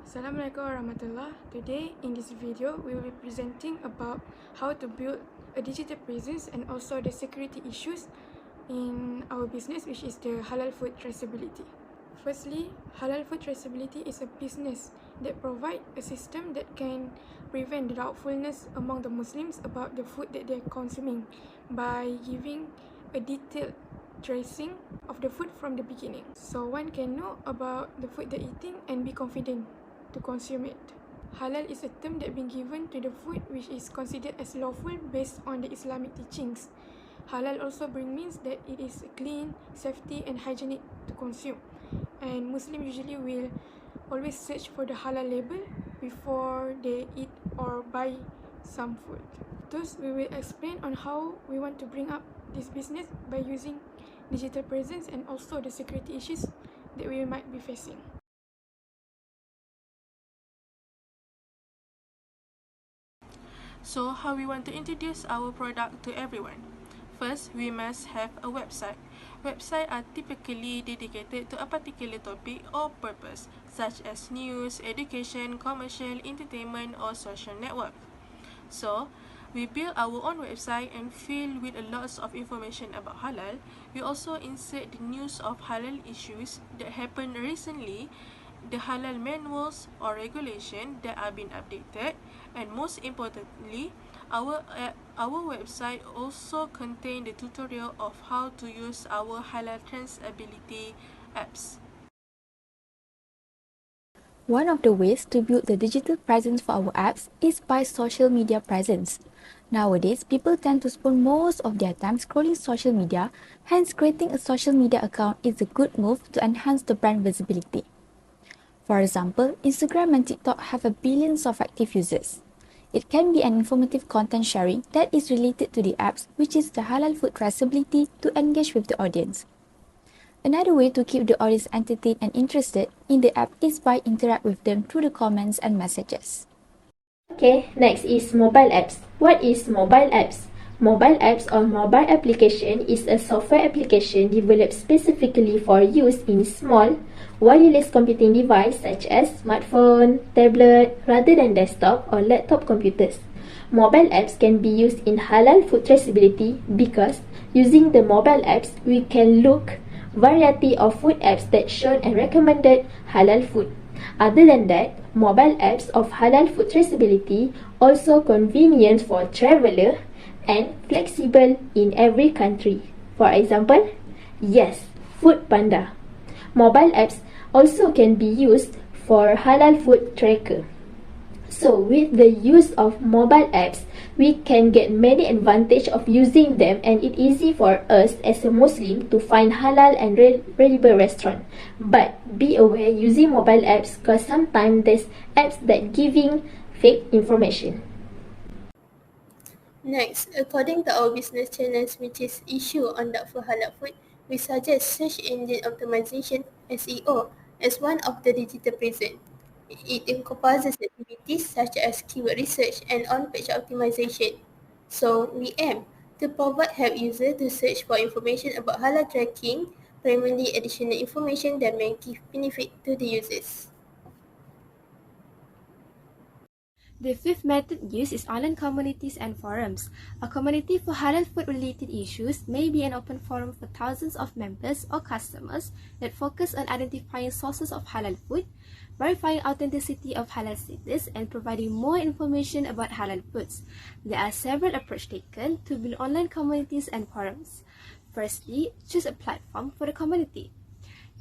Assalamualaikum warahmatullah. Today in this video we will be presenting about how to build a digital presence and also the security issues in our business, which is the halal food traceability. Firstly, halal food traceability is a business that provides a system that can prevent the doubtfulness among the Muslims about the food that they're consuming by giving a detailed tracing of the food from the beginning. So one can know about the food they're eating and be confident to consume it. Halal is a term that been given to the food which is considered as lawful based on the Islamic teachings. Halal also means that it is clean, safety and hygienic to consume. And Muslims usually will always search for the halal label before they eat or buy some food. Thus, we will explain on how we want to bring up this business by using digital presence and also the security issues that we might be facing. So, how we want to introduce our product to everyone? First, we must have a website. Websites are typically dedicated to a particular topic or purpose, such as news, education, commercial, entertainment, or social network. So, we build our own website and fill with a lots of information about halal. We also insert the news of halal issues that happened recently, the halal manuals or regulation that are being updated, and most importantly, our website also contain the tutorial of how to use our halal traceability apps. One of the ways to build the digital presence for our apps is by social media presence. Nowadays, people tend to spend most of their time scrolling social media, hence creating a social media account is a good move to enhance the brand visibility. For example, Instagram and TikTok have billions of active users. It can be an informative content sharing that is related to the apps, which is the halal food traceability, to engage with the audience. Another way to keep the audience entertained and interested in the app is by interact with them through the comments and messages. Okay, next is mobile apps. What is mobile apps? Mobile apps or mobile application is a software application developed specifically for use in small, wireless computing device such as smartphone, tablet, rather than desktop or laptop computers. Mobile apps can be used in halal food traceability because using the mobile apps, we can look variety of food apps that show and recommended halal food. Other than that, mobile apps of halal food traceability also convenient for traveler and flexible in every country. For example, yes, Food Panda. Mobile apps also can be used for halal food tracker. So with the use of mobile apps, we can get many advantage of using them, and it's easy for us as a Muslim to find halal and reliable restaurant. But be aware using mobile apps because sometimes there's apps that giving fake information. Next, according to our business challenge, which is issue on for halal food, we suggest search engine optimization (SEO) as one of the digital presence. It encompasses activities such as keyword research and on-page optimization. So, we aim to provide help users to search for information about halal tracking, primarily additional information that may give benefit to the users. The fifth method used is online communities and forums. A community for halal food-related issues may be an open forum for thousands of members or customers that focus on identifying sources of halal food, verifying authenticity of halal status, and providing more information about halal foods. There are several approaches taken to build online communities and forums. Firstly, choose a platform for the community.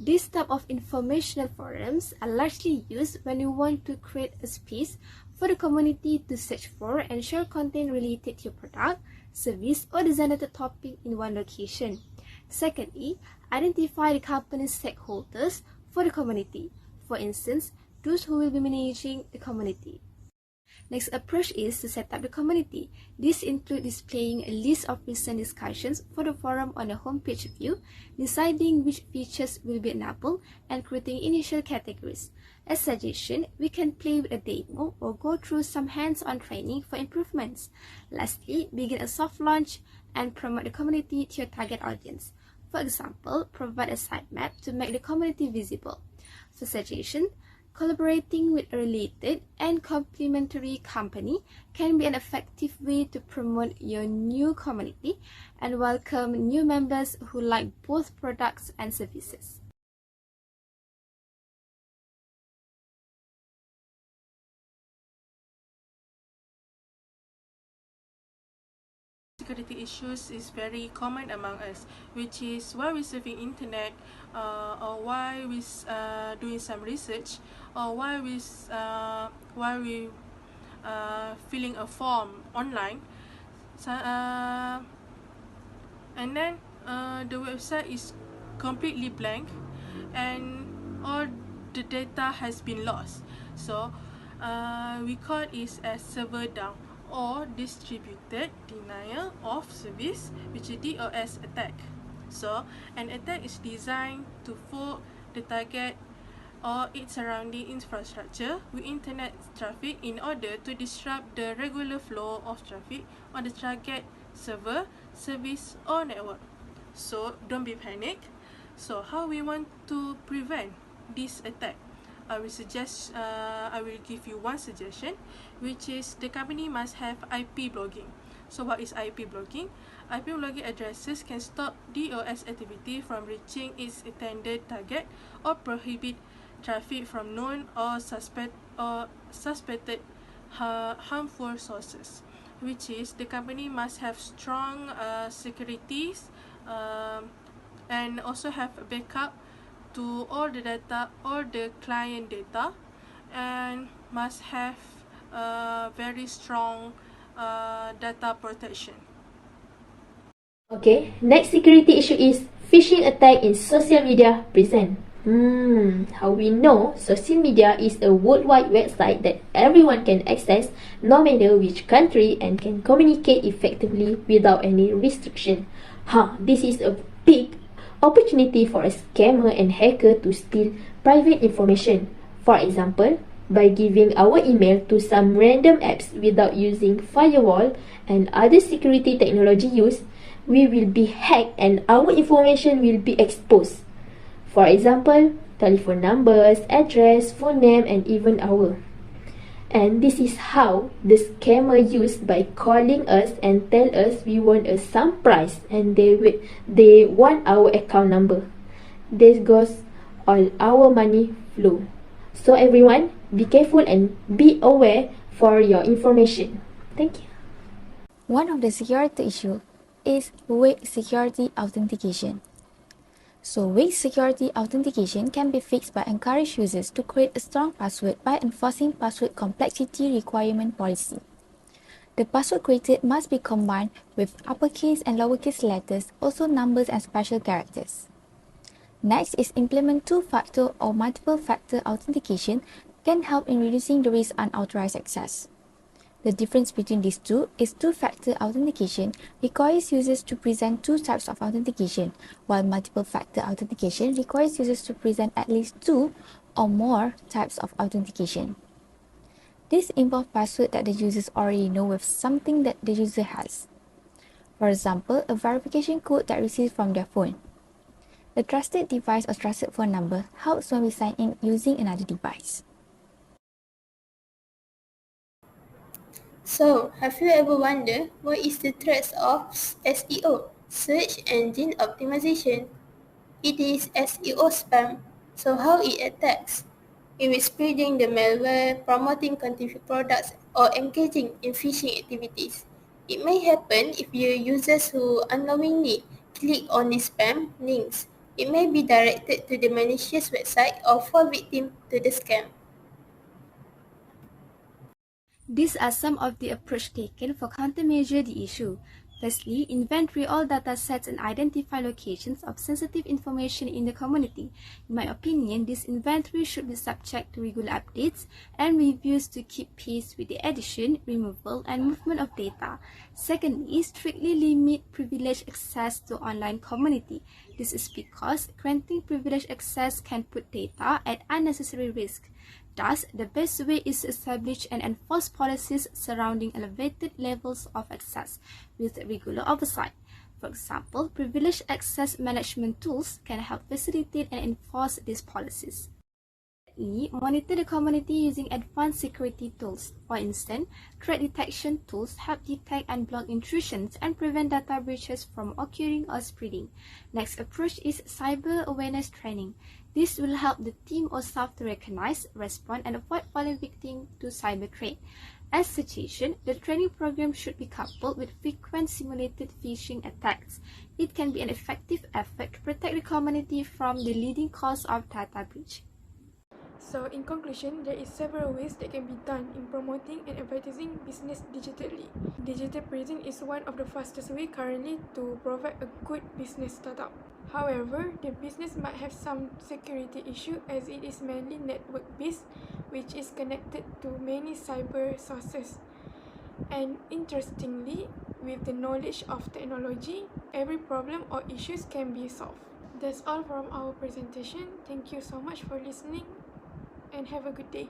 This type of informational forums are largely used when you want to create a space for the community to search for and share content related to your product, service, or designated topic in one location. Secondly, identify the company's stakeholders for the community. For instance, those who will be managing the community. Next approach is to set up the community. This includes displaying a list of recent discussions for the forum on the homepage view, deciding which features will be enabled, and creating initial categories. As suggestion, we can play with a demo or go through some hands-on training for improvements. Lastly, begin a soft launch and promote the community to your target audience. For example, provide a sitemap to make the community visible. For suggestion, Collaborating with a related and complementary company can be an effective way to promote your new community and welcome new members who like both products and services. Security issues is very common among us, which is why we're surfing internet, or why we doing some research, or why we filling a form online. So, and then the website is completely blank, and all the data has been lost. So we call it as server down or distributed denial of service, which is DOS attack. So an attack is designed to fool the target or its surrounding infrastructure with internet traffic in order to disrupt the regular flow of traffic on the target server, service or network. So don't be panicked. So how we want to prevent this attack? I will give you one suggestion, which is the company must have IP blocking. So what is IP blocking? IP blocking addresses can stop DOS activity from reaching its intended target or prohibit traffic from known or suspected harmful sources, which is the company must have strong securities and also have a backup to all the data or the client data, and must have very strong data protection. Okay, next security issue is phishing attack in social media present. How we know social media is a worldwide website that everyone can access no matter which country and can communicate effectively without any restriction. This is a big opportunity for a scammer and hacker to steal private information. For example, by giving our email to some random apps without using firewall and other security technology used, we will be hacked and our information will be exposed. For example, telephone numbers, address, phone name, and even hour. And this is how the scammer used by calling us and tell us we want some price and they want our account number. This goes all our money flow. So everyone, be careful and be aware for your information. Thank you. One of the security issues is weak security authentication. So weak security authentication can be fixed by encouraging users to create a strong password by enforcing password complexity requirement policy. The password created must be combined with uppercase and lowercase letters, also numbers and special characters. Next is implement two-factor or multiple-factor authentication can help in reducing the risk of unauthorized access. The difference between these two is two-factor authentication requires users to present two types of authentication, while multiple-factor authentication requires users to present at least two or more types of authentication. This involves passwords that the users already know with something that the user has. For example, a verification code that receives from their phone. A trusted device or trusted phone number helps when we sign in using another device. So, have you ever wondered what is the threats of SEO, search engine optimization? It is SEO spam. So how it attacks? It is spreading the malware, promoting counterfeit products, or engaging in phishing activities. It may happen if your users who unknowingly click on the spam links. It may be directed to the malicious website or fall victim to the scam. These are some of the approach taken for countermeasure the issue. Firstly, inventory all data sets and identify locations of sensitive information in the community. In my opinion, this inventory should be subject to regular updates and reviews to keep pace with the addition, removal, and movement of data. Secondly, strictly limit privileged access to online community. This is because granting privileged access can put data at unnecessary risk. Thus, the best way is to establish and enforce policies surrounding elevated levels of access with regular oversight. For example, privileged access management tools can help facilitate and enforce these policies. Thirdly, monitor the community using advanced security tools. For instance, threat detection tools help detect and block intrusions and prevent data breaches from occurring or spreading. Next approach is cyber awareness training. This will help the team or staff to recognize, respond, and avoid falling victim to cyber threat. As suggestion, the training program should be coupled with frequent simulated phishing attacks. It can be an effective effort to protect the community from the leading cause of data breach. So in conclusion, there is several ways that can be done in promoting and advertising business digitally. Digital presence is one of the fastest way currently to provide a good business startup. However, the business might have some security issue as it is mainly network-based, which is connected to many cyber sources. And interestingly, with the knowledge of technology, every problem or issues can be solved. That's all from our presentation. Thank you so much for listening and have a good day.